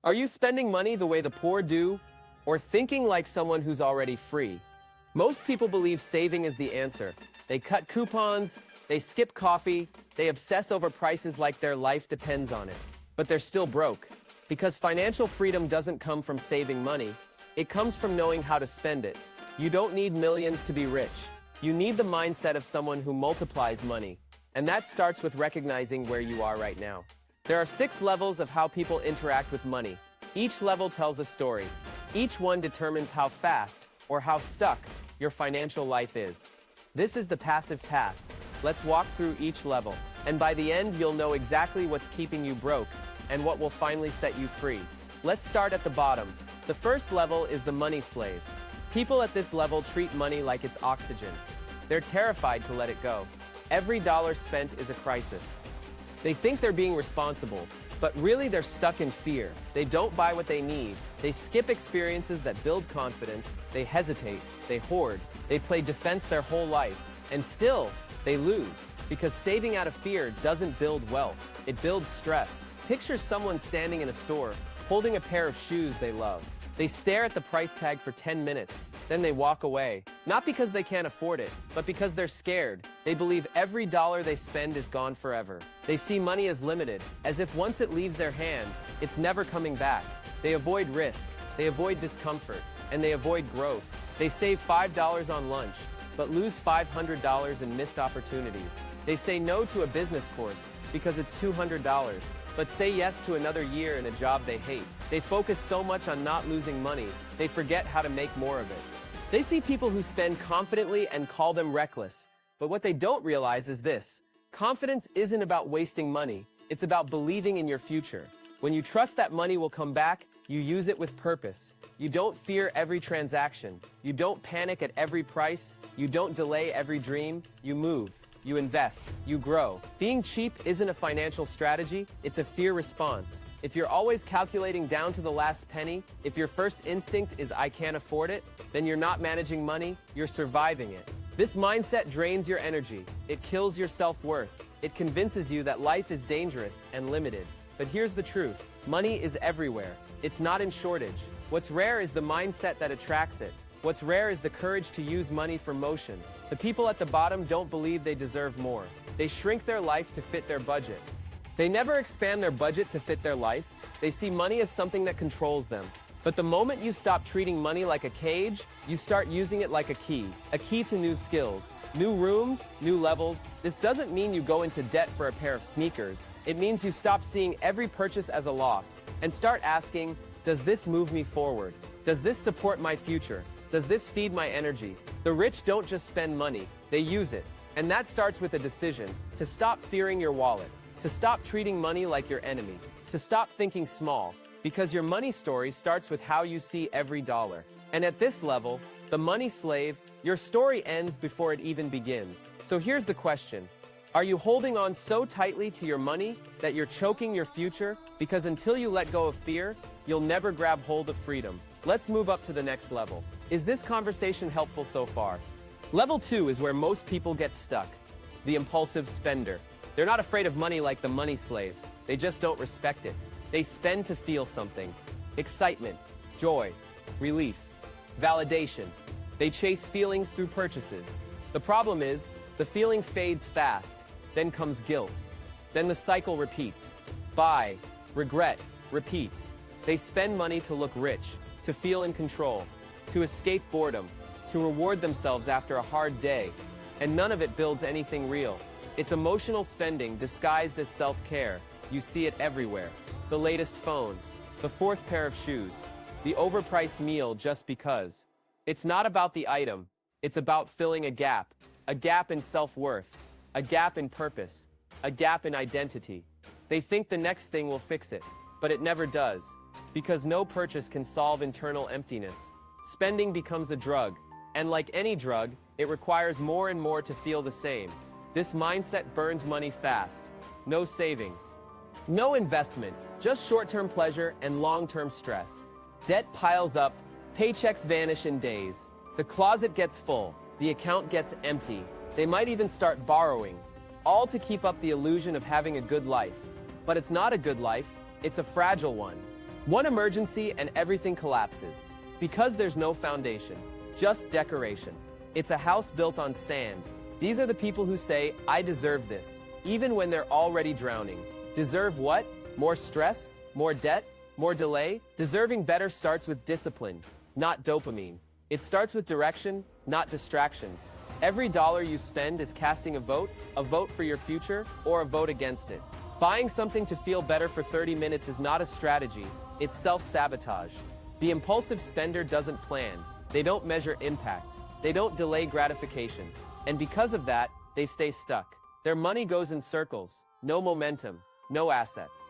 Are you spending money the way the poor do, or thinking like someone who's already free? Most people believe saving is the answer. They cut coupons, they skip coffee, they obsess over prices like their life depends on it. But they're still broke. Because financial freedom doesn't come from saving money, it comes from knowing how to spend it. You don't need millions to be rich. You need the mindset of someone who multiplies money. And that starts with recognizing where you are right now. There are 6 levels of how people interact with money. Each level tells a story. Each one determines how fast, or how stuck, your financial life is. This is the passive path. Let's walk through each level. And by the end, you'll know exactly what's keeping you broke, and what will finally set you free. Let's start at the bottom. The first level is the money slave. People at this level treat money like it's oxygen. They're terrified to let it go. Every dollar spent is a crisis. They think they're being responsible, but really they're stuck in fear. They don't buy what they need. They skip experiences that build confidence. They hesitate. They hoard. They play defense their whole life. And still, they lose. Because saving out of fear doesn't build wealth. It builds stress. Picture someone standing in a store, holding a pair of shoes they love. They stare at the price tag for 10 minutes. Then they walk away. Not because they can't afford it, but because they're scared. They believe every dollar they spend is gone forever. They see money as limited, as if once it leaves their hand, it's never coming back. They avoid risk, they avoid discomfort, and they avoid growth. They save $5 on lunch, but lose $500 in missed opportunities. They say no to a business course because it's $200, but say yes to another year in a job they hate. They focus so much on not losing money, they forget how to make more of it. They see people who spend confidently and call them reckless. But what they don't realize is this: confidence isn't about wasting money, it's about believing in your future. When you trust that money will come back, you use it with purpose. You don't fear every transaction. You don't panic at every price. You don't delay every dream. You move. You invest. You grow. Being cheap isn't a financial strategy, it's a fear response. If you're always calculating down to the last penny, if your first instinct is "I can't afford it," then you're not managing money, you're surviving it. This mindset drains your energy. It kills your self-worth. It convinces you that life is dangerous and limited. But here's the truth: money is everywhere. It's not in shortage. What's rare is the mindset that attracts it. What's rare is the courage to use money for motion. The people at the bottom don't believe they deserve more. They shrink their life to fit their budget. They never expand their budget to fit their life. They see money as something that controls them. But the moment you stop treating money like a cage, you start using it like a key to new skills, new rooms, new levels. This doesn't mean you go into debt for a pair of sneakers. It means you stop seeing every purchase as a loss and start asking, does this move me forward? Does this support my future? Does this feed my energy? The rich don't just spend money, they use it. And that starts with a decision to stop fearing your wallet, to stop treating money like your enemy, to stop thinking small, because your money story starts with how you see every dollar. And at this level, the money slave, your story ends before it even begins. So here's the question: are you holding on so tightly to your money that you're choking your future? Because until you let go of fear, you'll never grab hold of freedom. Let's move up to the next level. Is this conversation helpful so far? Level 2 is where most people get stuck: the impulsive spender. They're not afraid of money like the money slave. They just don't respect it. They spend to feel something: excitement, joy, relief, validation. They chase feelings through purchases. The problem is, the feeling fades fast. Then comes guilt. Then the cycle repeats. Buy, regret, repeat. They spend money to look rich, to feel in control, to escape boredom, to reward themselves after a hard day. And none of it builds anything real. It's emotional spending disguised as self-care. You see it everywhere. The latest phone, the 4th pair of shoes, the overpriced meal just because. It's not about the item. It's about filling a gap in self-worth, a gap in purpose, a gap in identity. They think the next thing will fix it, but it never does, because no purchase can solve internal emptiness. Spending becomes a drug, and like any drug, it requires more and more to feel the same. This mindset burns money fast. No savings, no investment, just short-term pleasure and long-term stress. Debt piles up, paychecks vanish in days. The closet gets full, the account gets empty. They might even start borrowing, all to keep up the illusion of having a good life. But it's not a good life, it's a fragile one. One emergency and everything collapses. Because there's no foundation, just decoration. It's a house built on sand. These are the people who say, I deserve this, even when they're already drowning. Deserve what? More stress? More debt? More delay? Deserving better starts with discipline, not dopamine. It starts with direction, not distractions. Every dollar you spend is casting a vote for your future, or a vote against it. Buying something to feel better for 30 minutes is not a strategy, it's self-sabotage. The impulsive spender doesn't plan, they don't measure impact, they don't delay gratification. And because of that, they stay stuck. Their money goes in circles, no momentum, no assets.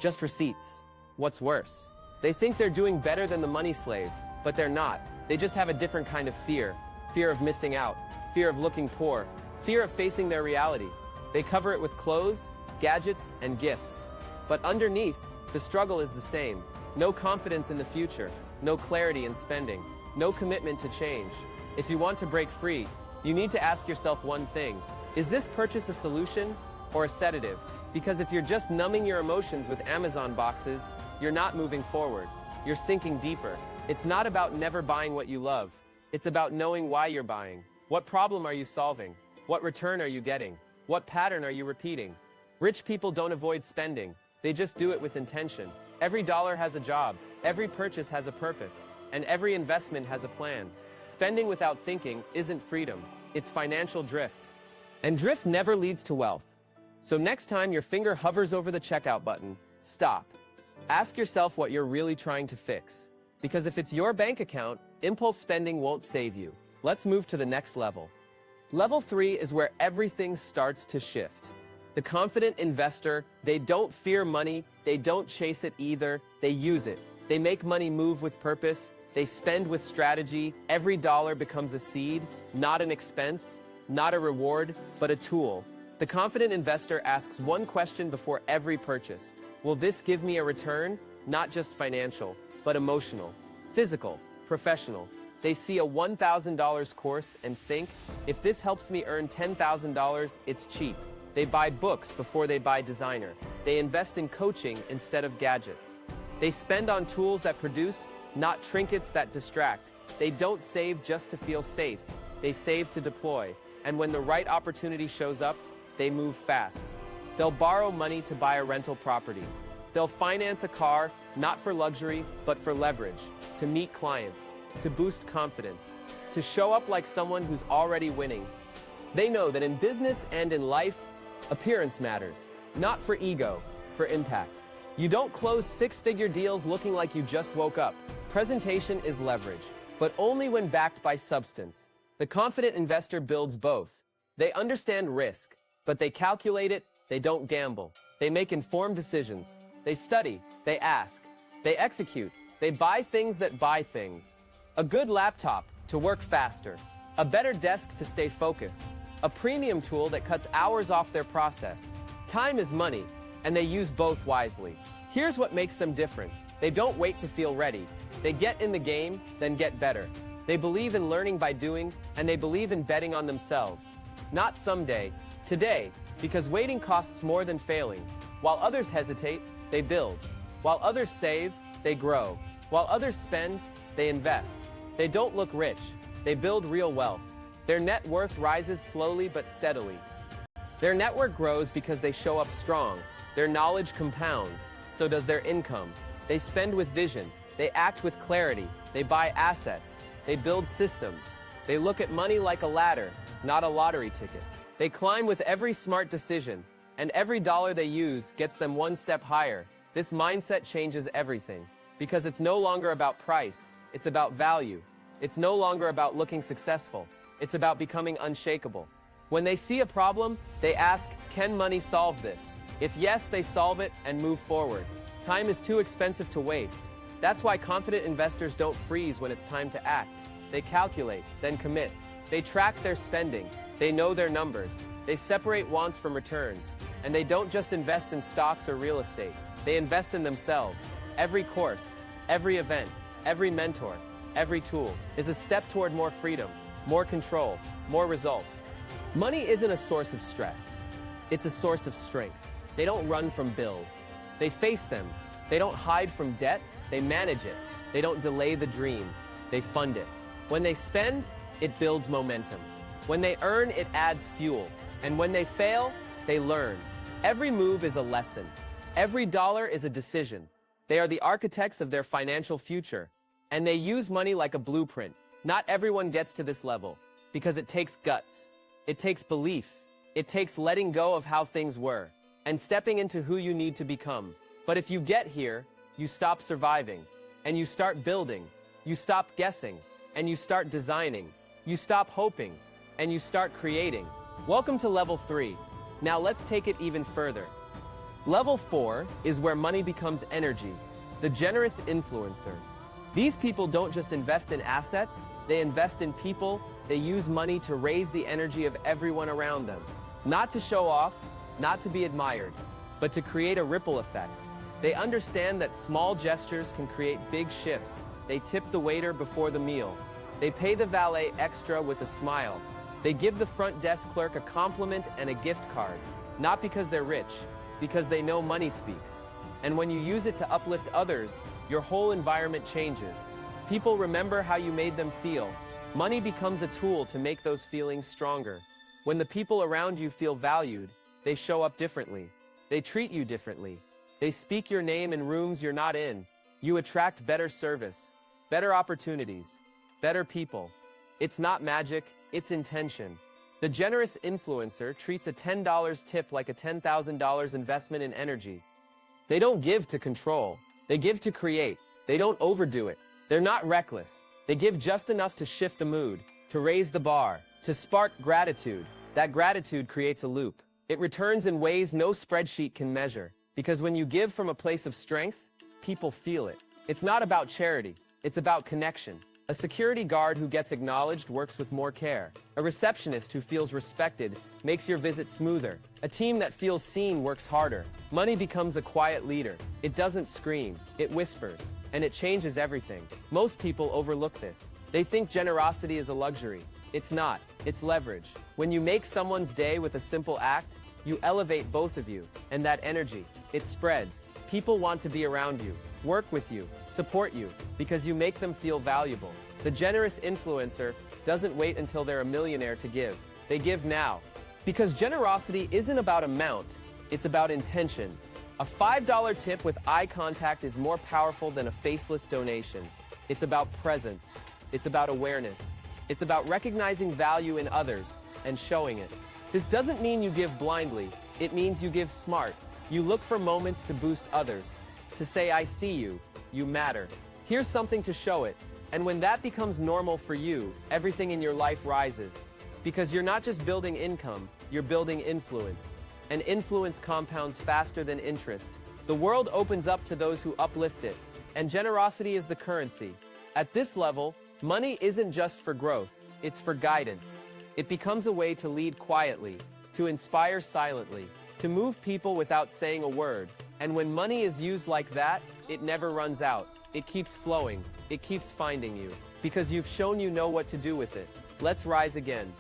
Just receipts. What's worse? They think they're doing better than the money slave, but they're not. They just have a different kind of fear. Fear of missing out, fear of looking poor, fear of facing their reality. They cover it with clothes, gadgets, and gifts. But underneath, the struggle is the same. No confidence in the future, no clarity in spending, no commitment to change. If you want to break free, you need to ask yourself one thing. Is this purchase a solution or a sedative? Because if you're just numbing your emotions with Amazon boxes, you're not moving forward. You're sinking deeper. It's not about never buying what you love. It's about knowing why you're buying. What problem are you solving? What return are you getting? What pattern are you repeating? Rich people don't avoid spending. They just do it with intention. Every dollar has a job. Every purchase has a purpose. And every investment has a plan. Spending without thinking isn't freedom. It's financial drift. And drift never leads to wealth. So next time your finger hovers over the checkout button, stop. Ask yourself what you're really trying to fix. Because if it's your bank account, impulse spending won't save you. Let's move to the next level. Level 3 is where everything starts to shift. The confident investor, they don't fear money, they don't chase it either, they use it. They make money move with purpose, they spend with strategy, every dollar becomes a seed, not an expense, not a reward, but a tool. The confident investor asks one question before every purchase. Will this give me a return? Not just financial, but emotional, physical, professional. They see a $1,000 course and think, if this helps me earn $10,000, it's cheap. They buy books before they buy designer. They invest in coaching instead of gadgets. They spend on tools that produce, not trinkets that distract. They don't save just to feel safe. They save to deploy. And when the right opportunity shows up, they move fast. They'll borrow money to buy a rental property. They'll finance a car, not for luxury, but for leverage, to meet clients, to boost confidence, to show up like someone who's already winning. They know that in business and in life, appearance matters, not for ego, for impact. You don't close six-figure deals looking like you just woke up. Presentation is leverage, but only when backed by substance. The confident investor builds both. They understand risk, but they calculate it, they don't gamble. They make informed decisions. They study, they ask, they execute, they buy things that buy things. A good laptop to work faster, a better desk to stay focused, a premium tool that cuts hours off their process. Time is money, and they use both wisely. Here's what makes them different. They don't wait to feel ready. They get in the game, then get better. They believe in learning by doing, and they believe in betting on themselves. Not someday, today, because waiting costs more than failing. While others hesitate, they build. While others save, they grow. While others spend, they invest. They don't look rich, they build real wealth. Their net worth rises slowly but steadily. Their network grows because they show up strong. Their knowledge compounds, so does their income. They spend with vision, they act with clarity, they buy assets, they build systems. They look at money like a ladder, not a lottery ticket. They climb with every smart decision, and every dollar they use gets them one step higher. This mindset changes everything, because it's no longer about price, it's about value. It's no longer about looking successful, it's about becoming unshakable. When they see a problem, they ask, can money solve this? If yes, they solve it and move forward. Time is too expensive to waste. That's why confident investors don't freeze when it's time to act. They calculate, then commit. They track their spending. They know their numbers. They separate wants from returns. And they don't just invest in stocks or real estate. They invest in themselves. Every course, every event, every mentor, every tool is a step toward more freedom, more control, more results. Money isn't a source of stress. It's a source of strength. They don't run from bills. They face them. They don't hide from debt, they manage it. They don't delay the dream, they fund it. When they spend, it builds momentum. When they earn, it adds fuel. And when they fail, they learn. Every move is a lesson. Every dollar is a decision. They are the architects of their financial future. And they use money like a blueprint. Not everyone gets to this level, because it takes guts. It takes belief. It takes letting go of how things were, and stepping into who you need to become. But if you get here, you stop surviving, and you start building. You stop guessing, and you start designing. You stop hoping, and you start creating. Welcome to level 3. Now let's take it even further. Level 4 is where money becomes energy, the generous influencer. These people don't just invest in assets, they invest in people. They use money to raise the energy of everyone around them. Not to show off, not to be admired, but to create a ripple effect. They understand that small gestures can create big shifts. They tip the waiter before the meal. They pay the valet extra with a smile. They give the front desk clerk a compliment and a gift card. Not because they're rich, because they know money speaks. And when you use it to uplift others, your whole environment changes. People remember how you made them feel. Money becomes a tool to make those feelings stronger. When the people around you feel valued, they show up differently. They treat you differently. They speak your name in rooms you're not in. You attract better service, better opportunities, better people. It's not magic, it's intention. The generous influencer treats a $10 tip like a $10,000 investment in energy. They don't give to control. They give to create. They don't overdo it. They're not reckless. They give just enough to shift the mood, to raise the bar, to spark gratitude. That gratitude creates a loop. It returns in ways no spreadsheet can measure. Because when you give from a place of strength, people feel it. It's not about charity. It's about connection. A security guard who gets acknowledged works with more care. A receptionist who feels respected makes your visit smoother. A team that feels seen works harder. Money becomes a quiet leader. It doesn't scream, it whispers, and it changes everything. Most people overlook this. They think generosity is a luxury. It's not, it's leverage. When you make someone's day with a simple act, you elevate both of you, and that energy, it spreads. People want to be around you, work with you, support you, because you make them feel valuable. The generous influencer doesn't wait until they're a millionaire to give. They give now. Because generosity isn't about amount, it's about intention. A $5 tip with eye contact is more powerful than a faceless donation. It's about presence. It's about awareness. It's about recognizing value in others and showing it. This doesn't mean you give blindly. It means you give smart. You look for moments to boost others, to say, I see you, you matter. Here's something to show it. And when that becomes normal for you, everything in your life rises. Because you're not just building income, you're building influence. And influence compounds faster than interest. The world opens up to those who uplift it. And generosity is the currency. At this level, money isn't just for growth, it's for guidance. It becomes a way to lead quietly, to inspire silently, to move people without saying a word. And when money is used like that, it never runs out. It keeps flowing. It keeps finding you. Because you've shown you know what to do with it. Let's rise again.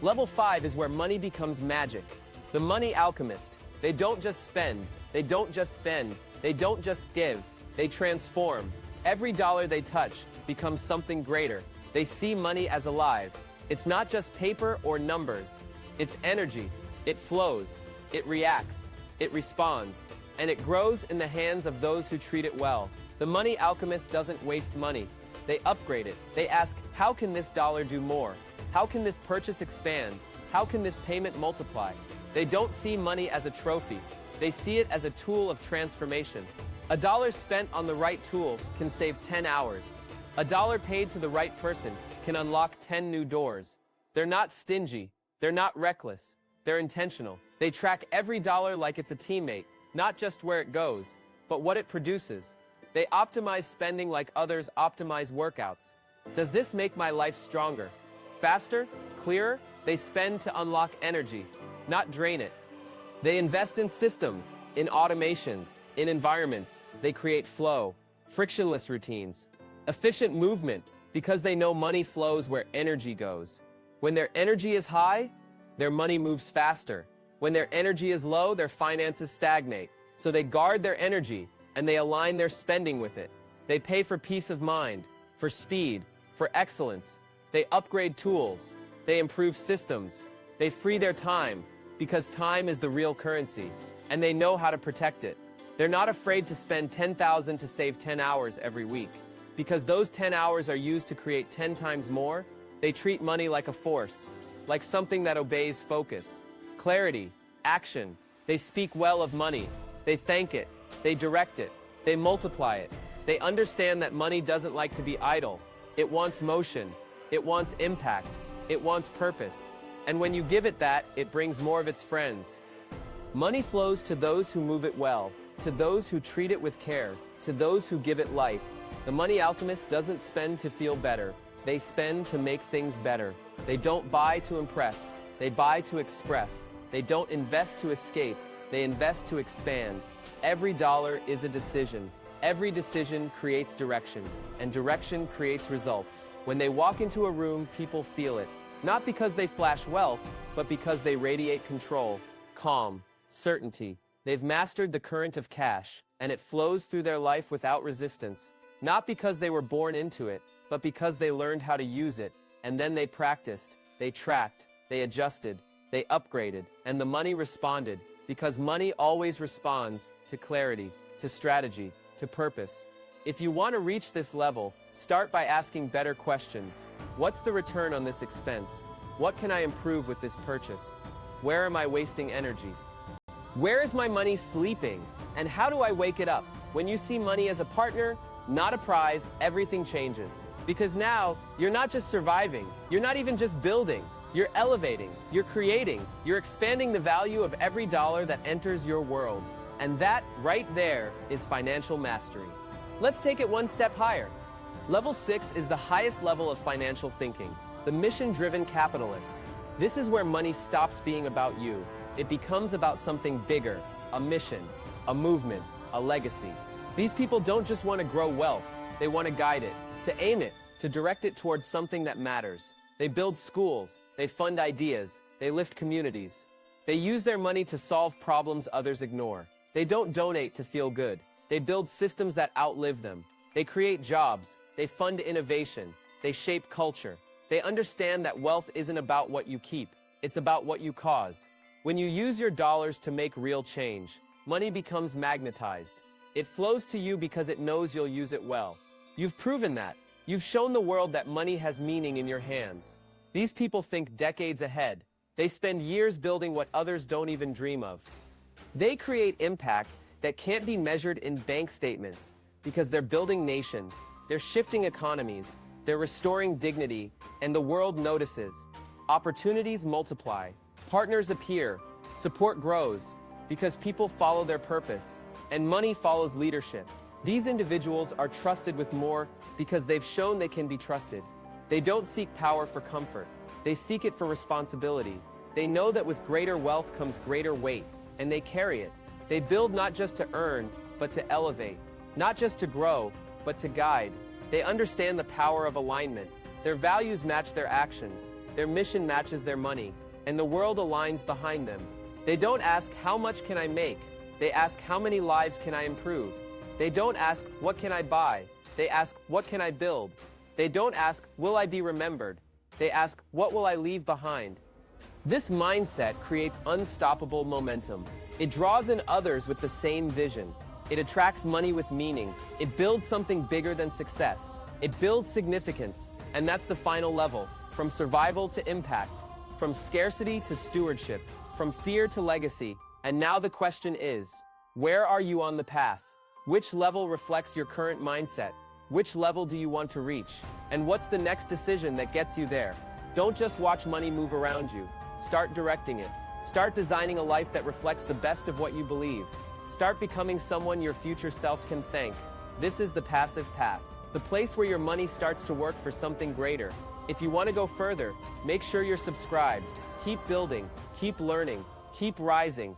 Level 5 is where money becomes magic. The money alchemist. They don't just spend. They don't just bend. They don't just give. They transform. Every dollar they touch becomes something greater. They see money as alive. It's not just paper or numbers. It's energy. It flows. It reacts. It responds. And it grows in the hands of those who treat it well. The money alchemist doesn't waste money. They upgrade it. They ask, how can this dollar do more? How can this purchase expand? How can this payment multiply? They don't see money as a trophy. They see it as a tool of transformation. A dollar spent on the right tool can save 10 hours. A dollar paid to the right person can unlock 10 new doors. They're not stingy. They're not reckless. They're intentional. They track every dollar like it's a teammate, not just where it goes, but what it produces. They optimize spending like others optimize workouts. Does this make my life stronger? Faster? Clearer? They spend to unlock energy, not drain it. They invest in systems, in automations, in environments. They create flow, frictionless routines, efficient movement, because they know money flows where energy goes. When their energy is high, their money moves faster. When their energy is low, their finances stagnate. So they guard their energy, and they align their spending with it. They pay for peace of mind, for speed, for excellence. They upgrade tools. They improve systems. They free their time, because time is the real currency, and they know how to protect it. They're not afraid to spend 10,000 to save 10 hours every week. Because those 10 hours are used to create 10 times more, they treat money like a force, like something that obeys focus, clarity, action. They speak well of money. They thank it. They direct it. They multiply it. They understand that money doesn't like to be idle. It wants motion. It wants impact. It wants purpose. And when you give it that, it brings more of its friends. Money flows to those who move it well, to those who treat it with care, to those who give it life. The money alchemist doesn't spend to feel better. They spend to make things better. They don't buy to impress. They buy to express. They don't invest to escape. They invest to expand. Every dollar is a decision. Every decision creates direction, and direction creates results. When they walk into a room, people feel it. Not because they flash wealth, but because they radiate control, calm, certainty. They've mastered the current of cash, and it flows through their life without resistance. Not because they were born into it, but because they learned how to use it, and then they practiced, they tracked, they adjusted, they upgraded, and the money responded, because money always responds to clarity, to strategy, to purpose. If you want to reach this level, start by asking better questions. What's the return on this expense? What can I improve with this purchase? Where am I wasting energy? Where is my money sleeping? And how do I wake it up? When you see money as a partner, not a prize, everything changes. Because now, you're not just surviving, you're not even just building, you're elevating, you're creating, you're expanding the value of every dollar that enters your world. And that, right there, is financial mastery. Let's take it one step higher. Level 6 is the highest level of financial thinking, the mission-driven capitalist. This is where money stops being about you. It becomes about something bigger, a mission, a movement, a legacy. These people don't just want to grow wealth, they want to guide it, to aim it, to direct it towards something that matters. They build schools, they fund ideas, they lift communities. They use their money to solve problems others ignore. They don't donate to feel good. They build systems that outlive them. They create jobs. They fund innovation. They shape culture. They understand that wealth isn't about what you keep. It's about what you cause. When you use your dollars to make real change, money becomes magnetized. It flows to you because it knows you'll use it well. You've proven that. You've shown the world that money has meaning in your hands. These people think decades ahead. They spend years building what others don't even dream of. They create impact that can't be measured in bank statements because they're building nations, they're shifting economies, they're restoring dignity, and the world notices. Opportunities multiply, partners appear, support grows, because people follow their purpose, and money follows leadership. These individuals are trusted with more because they've shown they can be trusted. They don't seek power for comfort. They seek it for responsibility. They know that with greater wealth comes greater weight, and they carry it. They build not just to earn, but to elevate. Not just to grow, but to guide. They understand the power of alignment. Their values match their actions. Their mission matches their money, and the world aligns behind them. They don't ask, how much can I make? They ask, how many lives can I improve? They don't ask, what can I buy? They ask, what can I build? They don't ask, will I be remembered? They ask, what will I leave behind? This mindset creates unstoppable momentum. It draws in others with the same vision. It attracts money with meaning. It builds something bigger than success. It builds significance. And that's the final level. From survival to impact. From scarcity to stewardship. From fear to legacy. And now the question is, where are you on the path? Which level reflects your current mindset? Which level do you want to reach? And what's the next decision that gets you there? Don't just watch money move around you. Start directing it. Start designing a life that reflects the best of what you believe. Start becoming someone your future self can thank. This is the passive path, the place where your money starts to work for something greater. If you want to go further, make sure you're subscribed. Keep building, keep learning, keep rising,